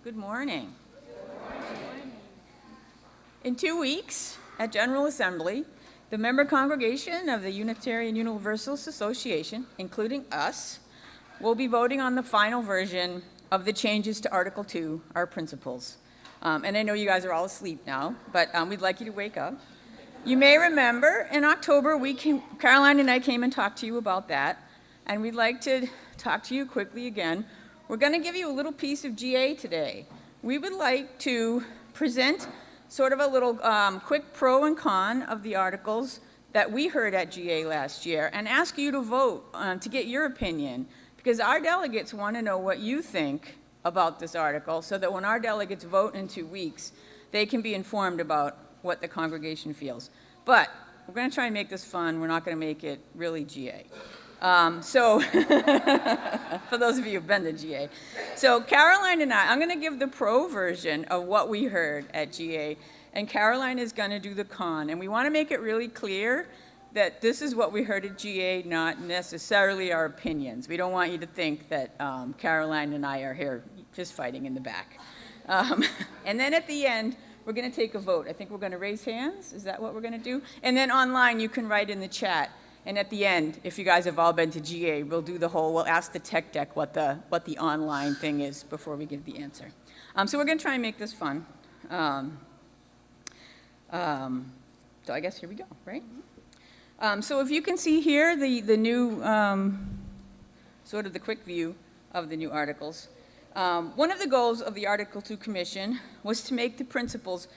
Good morning. In 2 weeks, at General Assembly, the member congregation of the Unitarian Universalist Association, including us, will be voting on the final version of the changes to Article 2, our principles. And I know you guys are all asleep now, but we'd like you to wake up. You may remember in October, Caroline and I came and talked to you about that, and we'd like to talk to you quickly again. We're going to give you a little piece of GA today. We would like to present sort of a little quick pro and con of the articles that we heard at GA last year and ask you to vote to get your opinion, because our delegates want to know what you think about this article so that when our delegates vote in 2 weeks, they can be informed about what the congregation feels. But we're going to try and make this fun. We're not going to make it really GA. For those of you who've been to GA. So Caroline and I'm going to give the pro version of what we heard at GA, and Caroline is going to do the con. And we want to make it really clear that this is what we heard at GA, not necessarily our opinions. We don't want you to think that Caroline and I are here fist fighting in the back. And then at the end, we're going to take a vote. I think we're going to raise hands. Is that what we're going to do? And then online, you can write in the chat. And at the end, if you guys have all been to GA, we'll ask the tech deck what the online thing is before we give the answer. So we're going to try and make this fun. So I guess here we go, right? So if you can see here the new, sort of the quick view of the new articles. One of the goals of the Article 2 Commission was to make the principles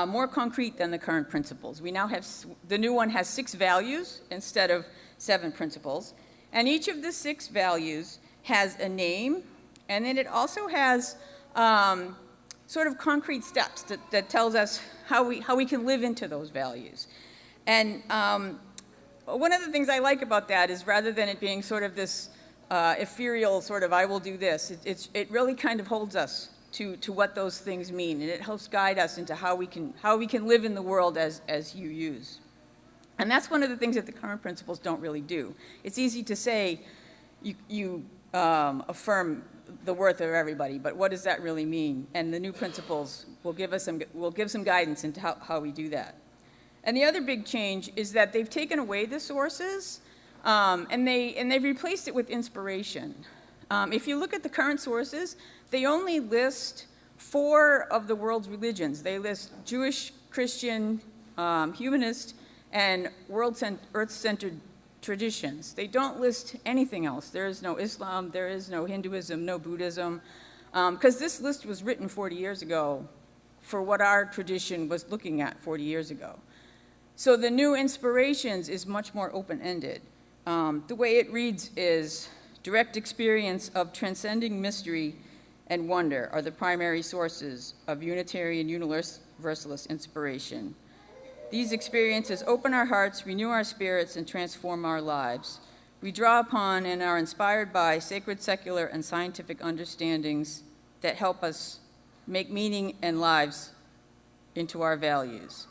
more concrete than the current principles. We now have, the new one has 6 values instead of 7 principles. And each of the 6 values has a name, and then it also has sort of concrete steps that tells us how we can live into those values. And one of the things I like about that is rather than it being sort of this ethereal sort of I will do this, it really kind of holds us to what those things mean, and it helps guide us into how we can live in the world as UUs. And that's one of the things that the current principles don't really do. It's easy to say you affirm the worth of everybody, but what does that really mean? And the new principles will give some guidance into how we do that. And the other big change is that they've taken away the sources and they've replaced it with inspiration. If you look at the current sources, they only list 4 of the world's religions. They list Jewish, Christian, humanist, and earth-centered traditions. They don't list anything else. There is no Islam, there is no Hinduism, no Buddhism, because this list was written 40 years ago for what our tradition was looking at 40 years ago. So the new inspirations is much more open-ended. The way it reads is, direct experience of transcending mystery and wonder are the primary sources of Unitarian Universalist inspiration. These experiences open our hearts, renew our spirits, and transform our lives. We draw upon and are inspired by sacred, secular, and scientific understandings that help us make meaning and lives into our values.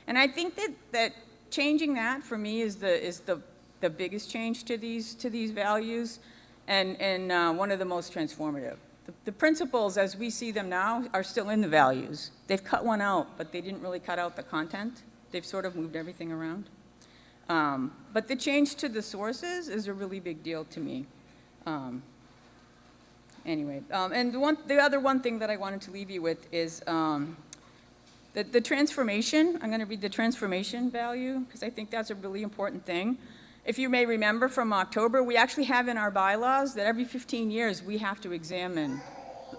And I think that changing that for me is the biggest change to these values, and one of the most transformative. The principles, as we see them now, are still in the values. They've cut one out, but they didn't really cut out the content. They've sort of moved everything around. But the change to the sources is a really big deal to me. Anyway, and the other one thing that I wanted to leave you with is the transformation. I'm going to read the transformation value, because I think that's a really important thing. If you may remember from October, we actually have in our bylaws that every 15 years we have to examine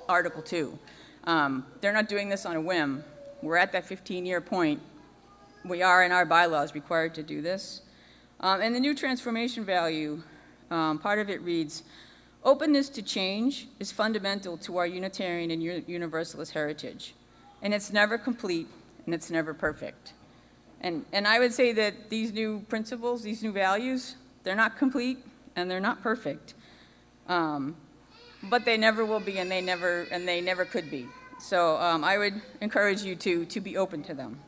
Article 2. They're not doing this on a whim. We're at that 15-year point. We are in our bylaws required to do this. And the new transformation value, part of it reads, openness to change is fundamental to our Unitarian and Universalist heritage. And it's never complete, and it's never perfect. And I would say that these new principles, these new values, they're not complete and they're not perfect. But they never will be, and they never could be. So I would encourage you to be open to them.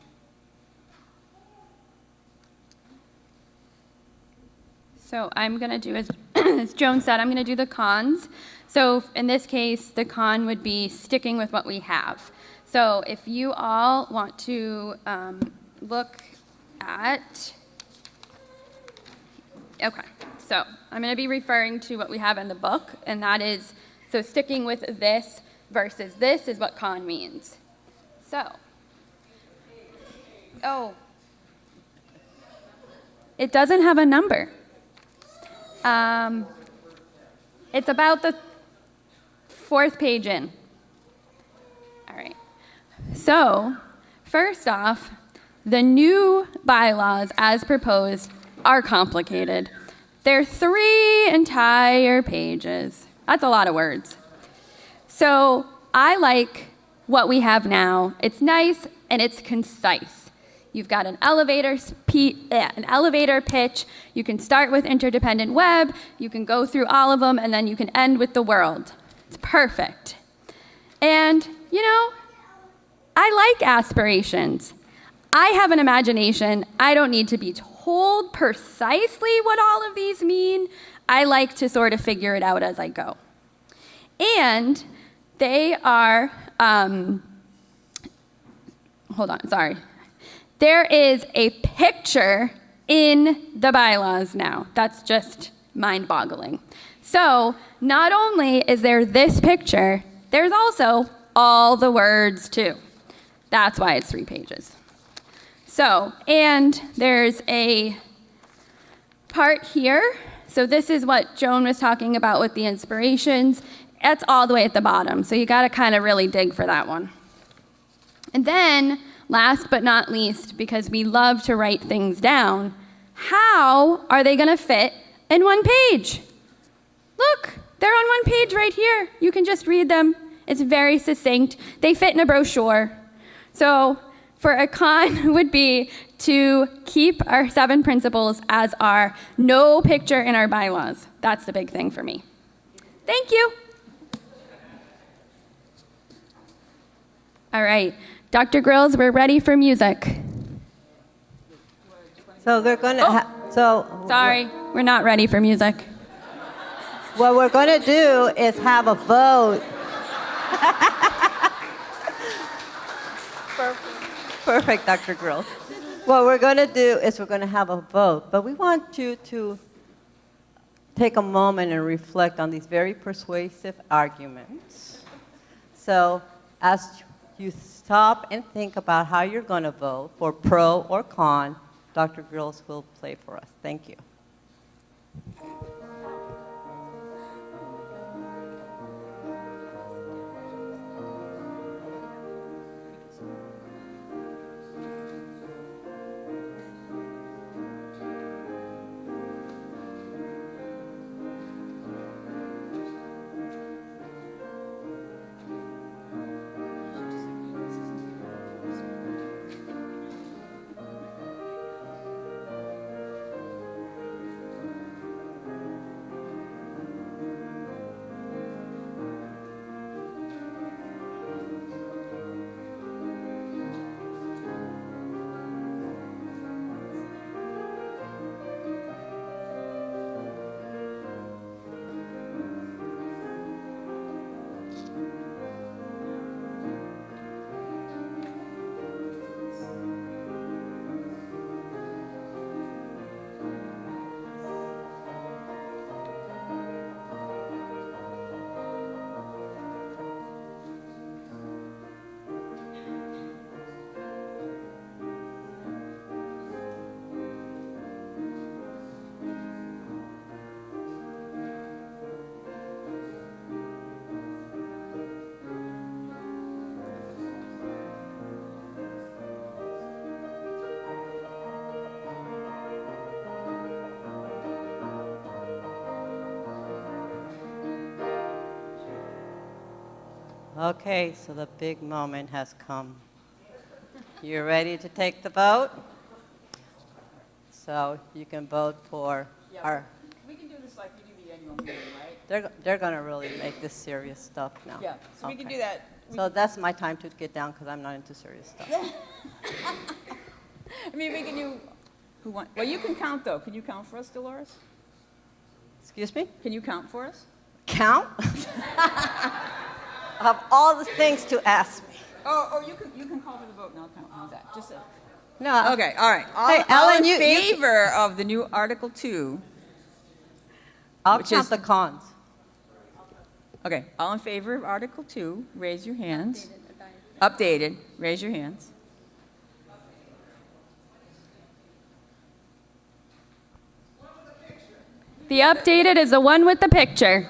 So I'm going to do, as Joan said, I'm going to do the cons. So in this case, the con would be sticking with what we have. So if you all want to look at, okay, so I'm going to be referring to what we have in the book, and that is, so sticking with this versus this is what con means. So, oh, it doesn't have a number. It's about the 4th page in. All right. So, first off, the new bylaws as proposed are complicated. They're 3 entire pages. That's a lot of words. So, I like what we have now. It's nice and it's concise. You've got an elevator pitch. You can start with interdependent web. You can go through all of them, and then you can end with the world. It's perfect. And, you know, I like aspirations. I have an imagination. I don't need to be told precisely what all of these mean. I like to sort of figure it out as I go. And they are, hold on, sorry. There is a picture in the bylaws now. That's just mind-boggling. So not only is there this picture, there's also all the words too. That's why it's 3 pages. So, and there's a part here. So this is what Joan was talking about with the inspirations. That's all the way at the bottom. So you got to kind of really dig for that one. And then, last but not least, because we love to write things down, how are they going to fit in 1 page? Look, they're on 1 page right here. You can just read them. It's very succinct. They fit in a brochure. So for a con would be to keep our 7 principles as our no picture in our bylaws. That's the big thing for me. Thank you. All right. Dr. Grills, we're ready for music. So they're going to Sorry, we're not ready for music. What we're going to do is have a vote. Perfect, Dr. Grills. What we're going to do is we're going to have a vote, but we want you to take a moment and reflect on these very persuasive arguments. So as you stop and think about how you're going to vote for pro or con, Dr. Grills will play for us. Thank you. Okay, so the big moment has come. You ready to take the vote? So you can vote for our... We can do this like we do the annual meeting, right? They're going to really make this serious stuff now. Yeah, so we can do that. So that's my time to get down because I'm not into serious stuff. I mean, we can do... Well, you can count, though. Can you count for us, Dolores? Excuse me? Can you count for us? count of all the things to ask me. Or you can call for the vote and I'll count. How's that? Just so. No. Okay, all right. All, Hey, all Ellen, in you- favor of the new Article 2. I'll Which count is- the cons. Okay, all in favor of Article 2, raise your hands. Updated, raise your hands. The updated is the one with the picture.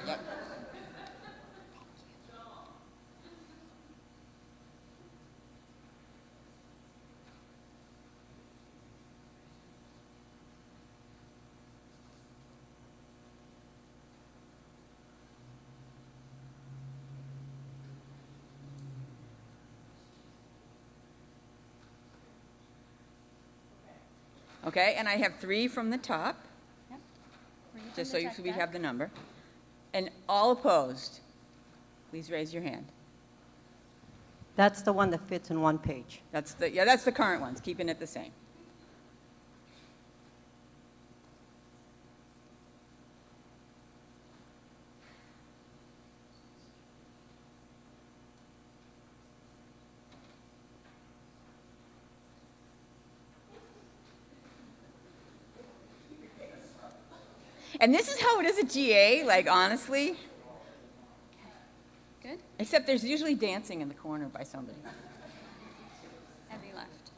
Okay, and I have 3 from the top, just so we have the number. And all opposed, please raise your hand. That's the one that fits in one page. That's the current ones, keeping it the same. And this is how it is at GA, like, honestly. Good. Except there's usually dancing in the corner by somebody. Heavy left.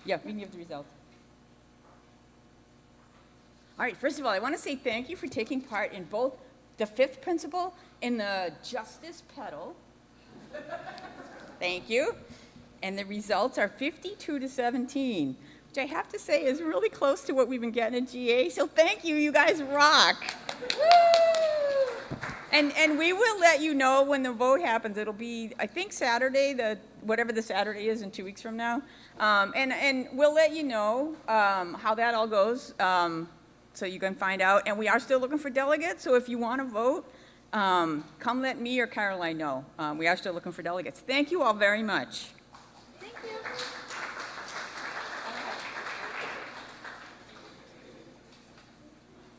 Yeah, we can give the results. All right, first of all, I want to say thank you for taking part in both the 5th principle and the justice pedal. Thank you. And the results are 52 to 17. Which I have to say is really close to what we've been getting at GA, so thank you, you guys rock. Woo! And we will let you know when the vote happens. It'll be, I think, Saturday, whatever the Saturday is in 2 weeks from now. And we'll let you know how that all goes, so you can find out. And we are still looking for delegates, so if you want to vote, come let me or Caroline know. We are still looking for delegates. Thank you all very much.